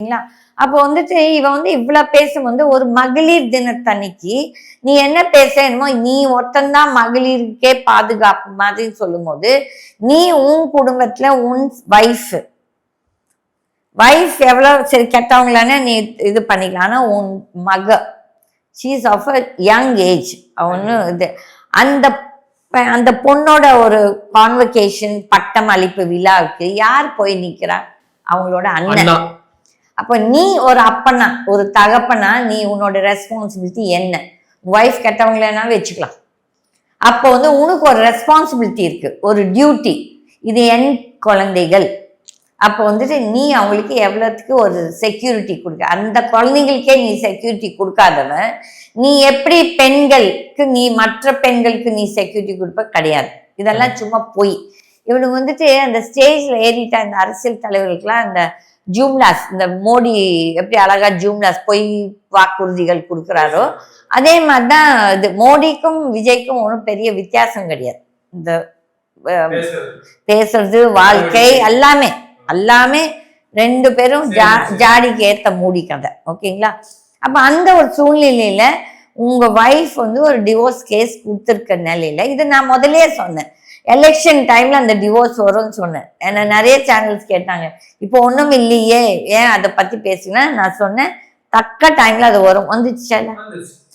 ஓகேங்களா? அப்போ வந்துட்டு இவன் வந்து இவ்வளவு பேசும்போது ஒரு மகளிர் தினத்தன்னைக்கு நீ என்ன பேசணுமோ, நீ ஒருத்தந்தான் மகளிருக்கே பாதுகாப்பு மாதிரி சொல்லும் போது, நீ உன் குடும்பத்துல உன் வைஃப் எவ்வளவு சரி கெட்டவங்களானே நீ இது பண்ணிக்கலாம். ஆனா உன் மக she's of a young age. அவனு இது அந்த அந்த பொண்ணோட ஒரு கான்வகேஷன் பட்டம் அளிப்பு விழாவுக்கு யார் போய் நிக்கிறா? அவங்களோட அண்ணன். அப்ப நீ ஒரு அப்பனா ஒரு தகப்பனா நீ உன்னோட ரெஸ்பான்சிபிலிட்டி என்ன? ஒய்ஃப் கெட்டவங்களனாலும் வச்சுக்கலாம். அப்போ வந்து உனக்கு ஒரு ரெஸ்பான்சிபிலிட்டி இருக்கு, ஒரு டியூட்டி. இது என் குழந்தைகள். அப்போ வந்துட்டு நீ அவங்களுக்கு எவ்வளவுக்கு ஒரு செக்யூரிட்டி கொடுக்க, அந்த குழந்தைங்களுக்கே நீ செக்யூரிட்டி கொடுக்காதவன் நீ எப்படி பெண்களுக்கு நீ மற்ற பெண்களுக்கு நீ செக்யூரிட்டி கொடுப்ப? கிடையாது. இதெல்லாம் சும்மா போய் இவனுக்கு வந்துட்டு அந்த ஸ்டேஜ்ல ஏறிட்டா இந்த அரசியல் தலைவர்களுக்கெல்லாம் இந்த ஜூம்லாஸ், இந்த மோடி எப்படி அழகா ஜூம்லாஸ் பொய் வாக்குறுதிகள் கொடுக்குறாரோ அதே மாதிரிதான் இது. மோடிக்கும் விஜய்க்கும் ஒன்றும் பெரிய வித்தியாசம் கிடையாது. இந்த பேசுறது வாழ்க்கை எல்லாமே எல்லாமே ரெண்டு பேரும் ஜாடிக்கு ஏத்த மூடி கதை. ஓகேங்களா? அப்ப அந்த ஒரு சூழ்நிலையில உங்க வைஃப் வந்து ஒரு டிவோர்ஸ் கேஸ் கொடுத்துருக்க நிலையில, இது நான் முதலே சொன்னேன், எலெக்ஷன் டைம்ல அந்த டிவோர்ஸ் வரும்னு சொன்னேன். ஏன்னா நிறைய சேனல்ஸ் கேட்டாங்க, இப்போ ஒண்ணும் இல்லையே ஏன் அதை பத்தி பேசுனா, நான் சொன்னேன் தக்க டைம்ல அது வரும். வந்துச்சு.